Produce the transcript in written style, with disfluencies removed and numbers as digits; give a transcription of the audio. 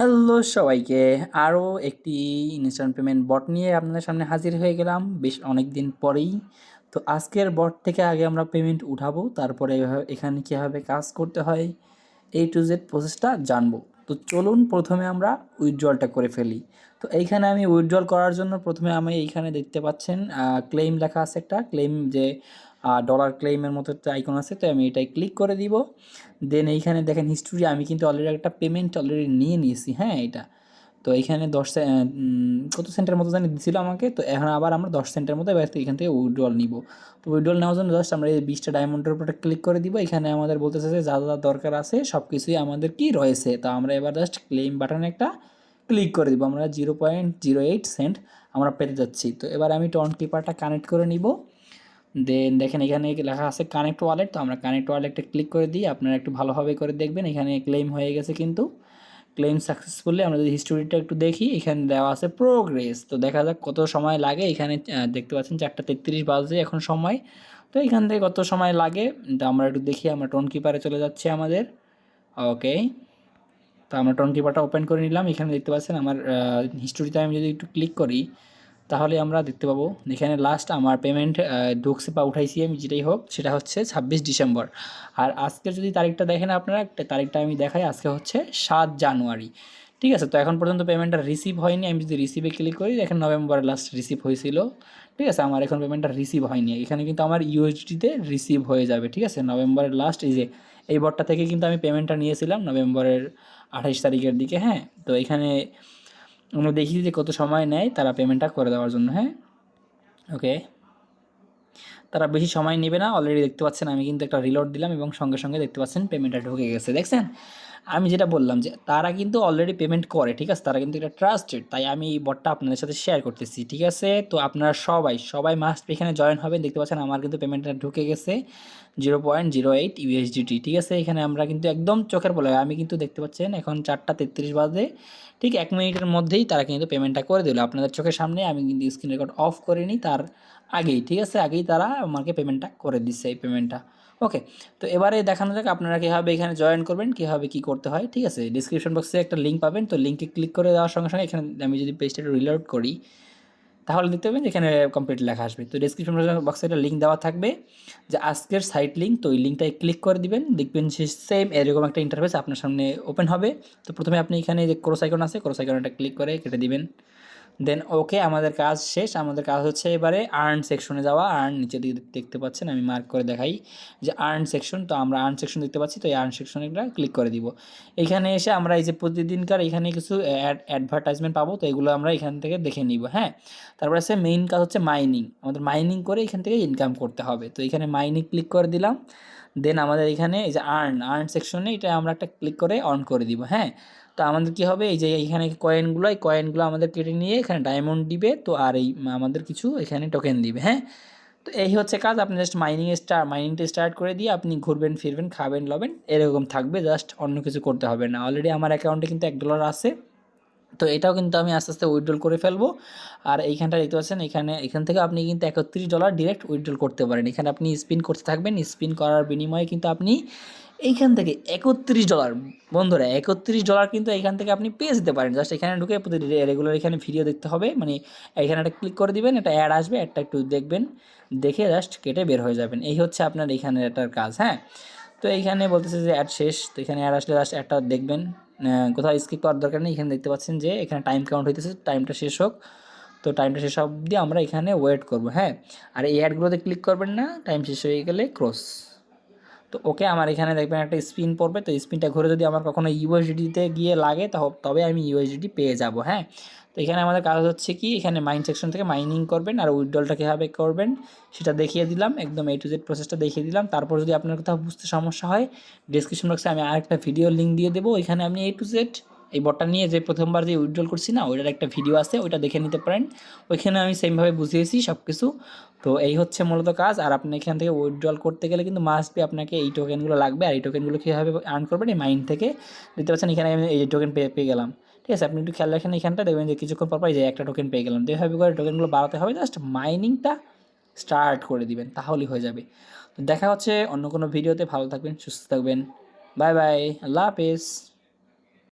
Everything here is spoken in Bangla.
হ্যালো সবাইকে, আরও একটি ইনস্ট্যান্ট পেমেন্ট বট নিয়ে আপনাদের সামনে হাজির হয়ে গেলাম বেশ অনেক দিন পরেই। তো আজকের বট থেকে আগে আমরা পেমেন্ট উঠাবো, তারপরে এখানে কীভাবে কাজ করতে হয় A to Z প্রসেসটা জানবো। তো চলুন প্রথমে আমরা উইথড্রলটা করে ফেলি। তো এইখানে আমি উইথড্রল করার জন্য প্রথমে আমি এইখানে দেখতে পাচ্ছেন ক্লেম লেখা আছে, একটা ক্লেম যে ডলার ক্লেমের মতো একটা আইকন আছে, তো আমি এটাই ক্লিক করে দিব। দেন এইখানে দেখেন হিস্টোরি, আমি কিন্তু অলরেডি একটা পেমেন্ট অলরেডি নিয়ে নিয়েছি। হ্যাঁ, এটা তো এইখানে 10 কত সেন্টের মতো জানি দিছিল আমাকে, তো এখন আবার আমরা 10 সেন্টের মতো এবার এখান থেকে উইথড্রল নিব। তো উইথড্রল নেওয়ার জন্য জাস্ট আমরা এই 20টা ডায়মন্ডের উপরে ক্লিক করে দিব। এখানে আমাদের বলতেছে যে যা যা দরকার আছে সব কিছুই আমাদের কি রয়েছে। তো আমরা এবার জাস্ট ক্লেম বাটনে একটা ক্লিক করে দিব। আমরা 0.08 সেন্ট আমরা পেতে যাচ্ছি। তো এবার আমি টন কিপারটা কানেক্ট করে নিব। দেন দেখেন এখানে লেখা আছে কানেক্ট ওয়ালেট, তো আমরা কানেক্ট ওয়ালেটে ক্লিক করে দিই। আপনারা একটু ভালোভাবে করে দেখবেন, এখানে ক্লেম হয়ে গেছে কিন্তু ক্লেম সাকসেসফুলি। আমরা যদি হিস্টোরিটা একটু দেখি, এখানে দেওয়া আছে প্রোগ্রেস। তো দেখা যাক কত সময় লাগে। এখানে দেখতে পাচ্ছেন 4:33 বাজে এখন সময়। তো এখান থেকে কত সময় লাগে তো আমরা একটু দেখি। আমরা টোন কিপারে চলে যাচ্ছি আমাদের। ওকে, তো আমরা টোন কিপারটা ওপেন করে নিলাম। এখানে দেখতে পাচ্ছেন আমার হিস্টোরিতে আমি যদি একটু ক্লিক করি তাহলে আমরা দেখতে পাবো এখানে লাস্ট আমার পেমেন্ট ঢুকছে বা উঠাইছি আমি, যেটাই হোক সেটা হচ্ছে 26 ডিসেম্বর। আর আজকের যদি তারিখটা দেখেন আপনারা, একটা তারিখটা আমি দেখাই, আজকে হচ্ছে 7 জানুয়ারি। ঠিক আছে, তো এখন পর্যন্ত পেমেন্টটা রিসিভ হয়নি। আমি যদি রিসিভে ক্লিক করি, দেখেন নভেম্বরে লাস্ট রিসিভ হয়েছিল। ঠিক আছে, আমার এখন পেমেন্টটা রিসিভ হয়নি। এখানে কিন্তু আমার ইউএসডিতে রিসিভ হয়ে যাবে। ঠিক আছে, নভেম্বরের লাস্ট এই যে এই বটটা থেকে কিন্তু আমি পেমেন্টটা নিয়েছিলাম নভেম্বরের 28 তারিখের দিকে। হ্যাঁ, তো এখানে আমরা দেখি যে কত সময় নেয় তারা পেমেন্টটা করে দেওয়ার জন্য। হ্যাঁ, ওকে, তারা বেশি সময় নেবে না। অলরেডি দেখতে পাচ্ছেন আমি কিন্তু একটা রিলোড দিলাম এবং সঙ্গে সঙ্গে দেখতে পাচ্ছেন পেমেন্টটা ঢুকে গেছে। দেখছেন, আমি যেটা বললাম যে তারা কিন্তু অলরেডি পেমেন্ট করে। ঠিক আছে, তারা কিন্তু এটা ট্রাস্টেড, তাই আমি এই বটটা আপনাদের সাথে শেয়ার করতেছি। ঠিক আছে, তো আপনারা সবাই মাস্ট এখানে জয়েন হবেন। দেখতে পাচ্ছেন আমার কিন্তু পেমেন্টটা ঢুকে গেছে 0.08 ইউএসডিটি। ঠিক আছে, এখানে আমরা কিন্তু একদম চোখের পলকে, আমি কিন্তু দেখতে পাচ্ছেন এখন 4:33 বাজে, ঠিক 1 মিনিটের মধ্যেই তারা কিন্তু পেমেন্টটা করে দিল আপনাদের চোখের সামনে। আমি কিন্তু স্ক্রিন রেকর্ড অফ করিনি তার আগেই। ঠিক আছে, আগেই তারা আমাকে পেমেন্টটা করে দিচ্ছে এই পেমেন্টটা। ওকে, তো এবারে দেখানো যাক আপনারা কীভাবে এখানে জয়েন করবেন, কীভাবে কী করতে হয়। ঠিক আছে, ডিসক্রিপশন বক্সে একটা লিঙ্ক পাবেন, তো লিঙ্কে ক্লিক করে দেওয়ার সঙ্গে সঙ্গে এখানে আমি যদি পেজটা একটু রিলোড করি তাহলে দেখতে পাবেন এখানে কমপ্লিট লেখা আসবে। তো ডিসক্রিপশন বক্সে একটা লিঙ্ক দেওয়া থাকবে যে আজকের সাইট লিঙ্ক, তো ওই লিঙ্কটায় ক্লিক করে দিবেন। দেখবেন সে সেম এরকম একটা ইন্টারফেস আপনার সামনে ওপেন হবে। তো প্রথমে আপনি এখানে যে ক্রস আইকন আছে, ক্রস আইকনটা ক্লিক করে কেটে দিবেন। দেন ওকে, আমাদের কাজ শেষ। আমাদের কাজ হচ্ছে এবারে আর্ন সেকশনে যাওয়া। আর্ন নিচে দিকে দেখতে পাচ্ছেন, আমি মার্ক করে দেখাই যে আর্ন সেকশন। তো আমরা আর্ন সেকশন দেখতে পাচ্ছি, তো এই আর্ন সেকশনে একটা ক্লিক করে দিব। এখানে এসে আমরা এই যে প্রতিদিনকার এখানে কিছু অ্যাডভার্টাইজমেন্ট পাবো, তো এগুলো আমরা এখান থেকে দেখে নিব। হ্যাঁ, তারপরে আছে মেইন কাজ হচ্ছে মাইনিং। আমাদের মাইনিং করে এখান থেকে ইনকাম করতে হবে। তো এখানে মাইনিং ক্লিক করে দিলাম। দেন আমাদের এখানে এই যে আর্ন সেকশনে এটা আমরা একটা ক্লিক করে অন করে দিব। হ্যাঁ, তো আমাদের কী হবে, এই যে এইখানে এই কয়েনগুলো আমাদের কেটে নিয়ে এখানে ডায়মন্ড দিবে। তো আর এই আমাদের কিছু এখানে টোকেন দিবে। হ্যাঁ, তো এই হচ্ছে কাজ। আপনি জাস্ট মাইনিংটা স্টার্ট করে দিয়ে আপনি ঘুরবেন ফিরবেন খাবেন লবেন এরকম থাকবে, জাস্ট অন্য কিছু করতে হবে না। অলরেডি আমার অ্যাকাউন্টে কিন্তু $1 আছে। তো এটাও কিন্তু আমি আস্তে আস্তে উইথড্রল করে ফেলবো। আর এইখানটা দেখতে পাচ্ছেন, এখান থেকে আপনি কিন্তু $31 ডিরেক্ট উইথড্রল করতে পারেন। এখানে আপনি স্পিন করতে থাকবেন, স্পিন করার বিনিময়ে কিন্তু আপনি এইখান থেকে $31, বন্ধুরা $31 কিন্তু এইখান থেকে আপনি পেয়ে যেতে পারেন। জাস্ট এখানে ঢুকে রেগুলার এখানে ভিডিও দেখতে হবে, মানে এখানে একটা ক্লিক করে দিবেন, একটা অ্যাড আসবে, অ্যাডটা একটু দেখবেন, দেখে জাস্ট কেটে বের হয়ে যাবেন। এই হচ্ছে আপনার এখানে এটার কাজ। হ্যাঁ, তো এইখানে বলতেছে যে অ্যাড শেষ। তো এখানে অ্যাড আসলে জাস্ট অ্যাডটা দেখবেন, কোথাও স্কিপ করার দরকার নেই। এখানে দেখতে পাচ্ছেন যে এখানে টাইম কাউন্ট হইতেছে, টাইমটা শেষ হোক। তো টাইমটা শেষ অবধি আমরা এখানে ওয়েট করব। হ্যাঁ, আর এই অ্যাডগুলোতে ক্লিক করবেন না, টাইম শেষ হয়ে গেলে ক্রস। তো ওকে, আমার এখানে দেখবেন একটা স্পিন পড়বে। তো স্পিনটা ঘুরে যদি আমার কখনো ইউএসডিতে গিয়ে লাগে তবে আমি ইউএসডিটি পেয়ে যাব। হ্যাঁ, তো এখানে আমাদের কাজ হচ্ছে কি, এখানে মাইন সেকশন থেকে মাইনিং করবেন আর উইথড্রলটা কীভাবে করবেন সেটা দেখিয়ে দিলাম, একদম A to Z প্রসেসটা দেখিয়ে দিলাম। তারপর যদি আপনার কোথাও বুঝতে সমস্যা হয়, ডিসক্রিপশন বক্সে আমি আরেকটা ভিডিও লিঙ্ক দিয়ে দেবো। ওইখানে আপনি A to Z এই বটটা নিয়ে যে প্রথমবার যে উইথড্রল করছি না, ওইটার একটা ভিডিও আছে, ওইটা দেখে নিতে পারেন। ওইখানে আমি সেমভাবে বুঝিয়েছি সব কিছু। তো এই হচ্ছে মূলত কাজ। আর আপনি এখান থেকে উইথড্রল করতে গেলে কিন্তু মাস্ট বি আপনাকে এই টোকেনগুলো লাগবে। আর এই টোকেনগুলো কীভাবে আর্ন করবেন, এই মাইন্ড থেকে দেখতে পাচ্ছেন এখানে আমি এই টোকেন পেয়ে গেলাম। ঠিক আছে, আপনি একটু খেয়াল রাখেন, এখানটা দেখবেন যে কিছুক্ষণ পর যে একটা টোকেন পেয়ে গেলাম। তো এইভাবে করে টোকেনগুলো বাড়াতে হবে, জাস্ট মাইনিংটা স্টার্ট করে দিবেন তাহলেই হয়ে যাবে। তো দেখা হচ্ছে অন্য কোনো ভিডিওতে। ভালো থাকবেন, সুস্থ থাকবেন, বাই বাই, আল্লাহ হাফেজ।